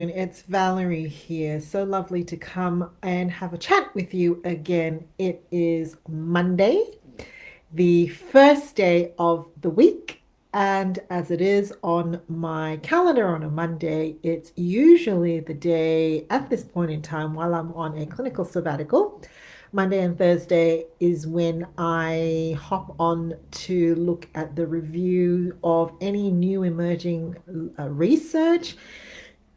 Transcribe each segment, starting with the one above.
It's Valerie here. So lovely to come and have a chat with you again. It is Monday, the first day of the week. And as it is on my calendar on a Monday, it's usually the day at this point in time while I'm on a clinical sabbatical. Monday and Thursday is when I hop on to look at the review of any new emerging research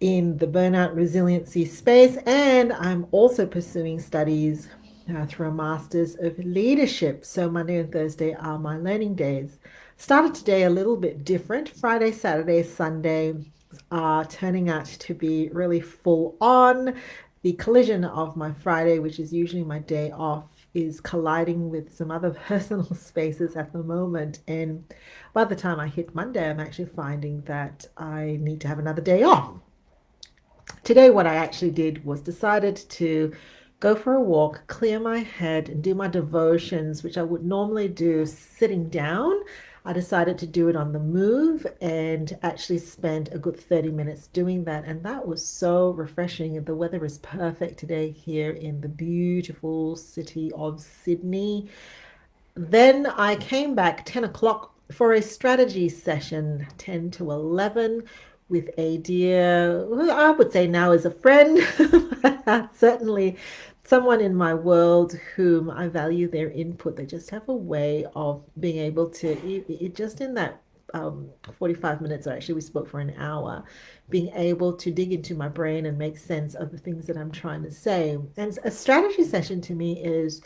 in the burnout resiliency space, and I'm also pursuing studies through a master's of leadership. So Monday and Thursday are my learning days. Started today a little bit different. Friday, Saturday, Sunday are turning out to be really full on. The collision of my Friday, which is usually my day off, is colliding with some other personal spaces at the moment. And by the time I hit Monday, I'm actually finding that I need to have another day off. Today, what I actually did was decided to go for a walk, clear my head, and do my devotions, which I would normally do sitting down. I decided to do it on the move and actually spend a good 30 minutes doing that. And that was so refreshing. And the weather is perfect today here in the beautiful city of Sydney. Then I came back 10 o'clock for a strategy session, 10 to 11, with a dear, who I would say now is a friend, certainly someone in my world whom I value their input. They just have a way of being able to, just in that 45 minutes, or actually we spoke for an hour, being able to dig into my brain and make sense of the things that I'm trying to say. And a strategy session to me is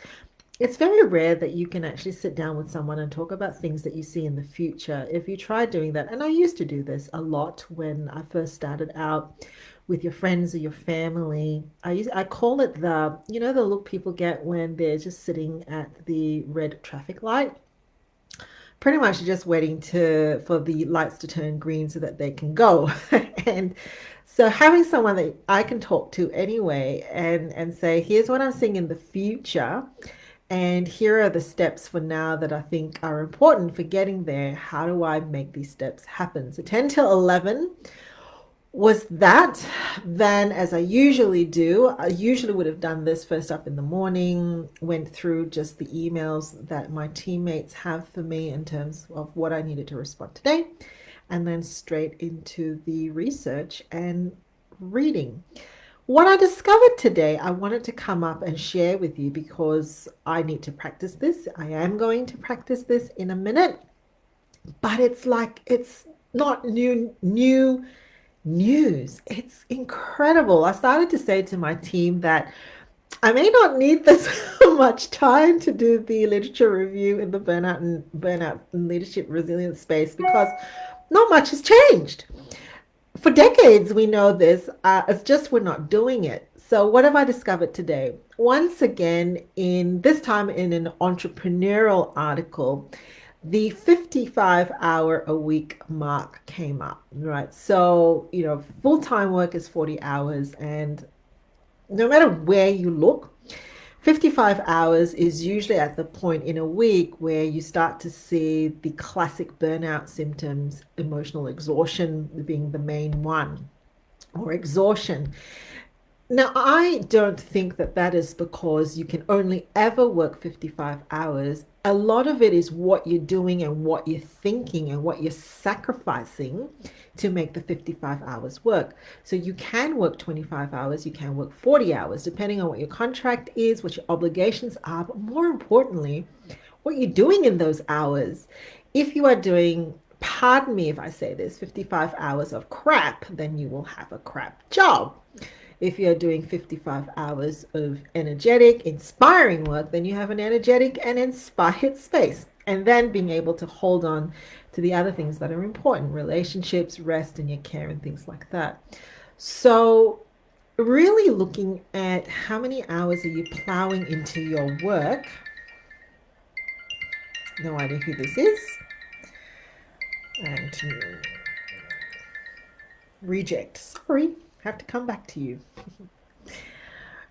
it's very rare that you can actually sit down with someone and talk about things that you see in the future. If you try doing that, and I used to do this a lot when I first started out with your friends or your family, I call it the look people get when they're just sitting at the red traffic light. Pretty much just waiting to for the lights to turn green so that they can go. And so having someone that I can talk to anyway and say, here's what I'm seeing in the future. And here are the steps for now that I think are important for getting there. How do I make these steps happen? So 10 till 11 was that. Then, as I usually do, I usually would have done this first up in the morning, went through just the emails that my teammates have for me in terms of what I needed to respond today, and then straight into the research and reading. What I discovered today, I wanted to come up and share with you because I need to practice this. I am going to practice this in a minute, but it's like it's not new news. It's incredible. I started to say to my team that I may not need this much time to do the literature review in the burnout and leadership resilience space because not much has changed. For decades, we know this. It's just we're not doing it. So, what have I discovered today? Once again, in this time in an entrepreneurial article, the 55-hour a week mark came up, right? So, full time work is 40 hours, and no matter where you look, 55 hours is usually at the point in a week where you start to see the classic burnout symptoms, emotional exhaustion being the main one, or exhaustion. Now, I don't think that that is because you can only ever work 55 hours. A lot of it is what you're doing and what you're thinking and what you're sacrificing to make the 55 hours work. So you can work 25 hours, you can work 40 hours, depending on what your contract is, what your obligations are, but more importantly, what you're doing in those hours. If you are doing, pardon me if I say this, 55 hours of crap, then you will have a crap job. If you're doing 55 hours of energetic, inspiring work, then you have an energetic and inspired space. And then being able to hold on to the other things that are important, relationships, rest, and your care, and things like that. So, really looking at how many hours are you plowing into your work. No idea who this is. And reject. Sorry, have to come back to you.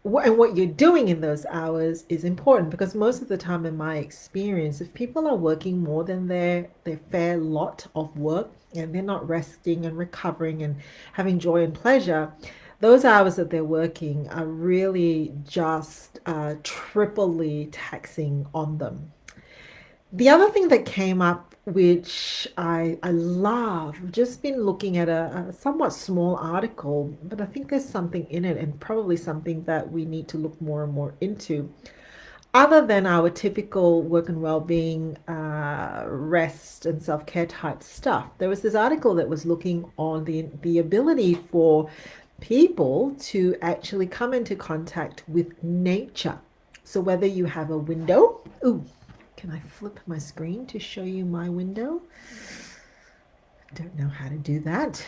and what you're doing in those hours is important, because most of the time, in my experience, if people are working more than their fair lot of work and they're not resting and recovering and having joy and pleasure, those hours that they're working are really just triply taxing on them. The other thing that came up, which I love, I've just been looking at a somewhat small article, but I think there's something in it and probably something that we need to look more and more into. Other than our typical work and well-being, rest and self-care type stuff, there was this article that was looking on the ability for people to actually come into contact with nature. So whether you have a window, ooh, can I flip my screen to show you my window? Don't know how to do that.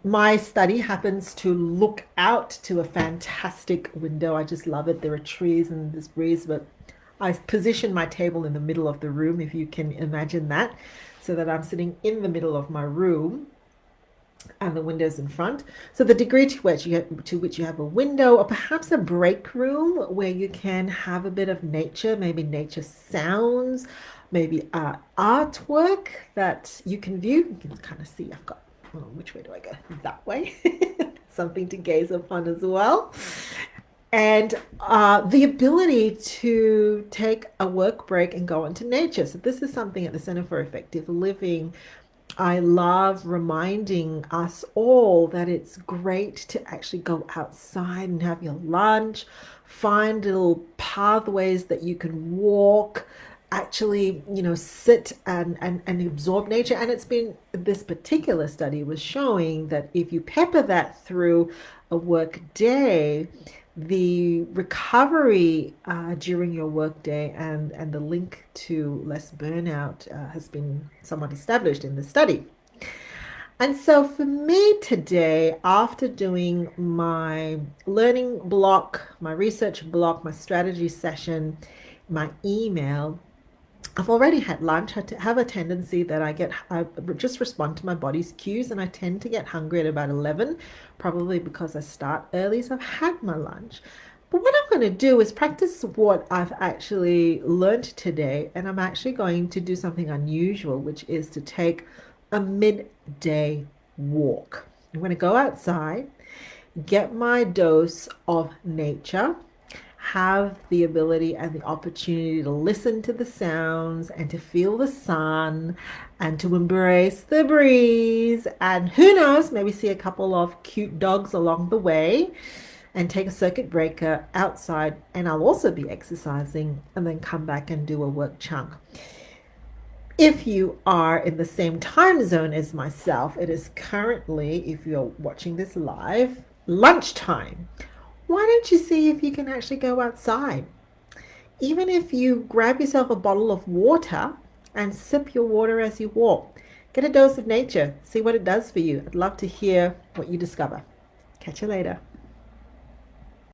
My study happens to look out to a fantastic window. I just love it. There are trees and this breeze, but I position my table in the middle of the room, if you can imagine that, so that I'm sitting in the middle of my room and the windows in front. So the degree to which you have a window, or perhaps a break room where you can have a bit of nature, maybe nature sounds, maybe artwork that you can view. You can kind of see, I've got, which way do I go? That way. Something to gaze upon as well. And the ability to take a work break and go into nature. So this is something at the Center for Effective Living. I love reminding us all that it's great to actually go outside and have your lunch, find little pathways that you can walk, actually, sit and absorb nature. And it's been, this particular study was showing that if you pepper that through a work day, the recovery during your workday and the link to less burnout has been somewhat established in the study. And so for me today, after doing my learning block, my research block, my strategy session, my email, I've already had lunch. I have a tendency that I just respond to my body's cues, and I tend to get hungry at about 11, probably because I start early. So I've had my lunch. But what I'm going to do is practice what I've actually learned today, and I'm actually going to do something unusual, which is to take a midday walk. I'm going to go outside, get my dose of nature, have the ability and the opportunity to listen to the sounds and to feel the sun and to embrace the breeze, and who knows, maybe see a couple of cute dogs along the way, and take a circuit breaker outside. And I'll also be exercising and then come back and do a work chunk. If you are in the same time zone as myself, it is currently, if you're watching this live, lunchtime. Why don't you see if you can actually go outside? Even if you grab yourself a bottle of water and sip your water as you walk, get a dose of nature, see what it does for you. I'd love to hear what you discover. Catch you later.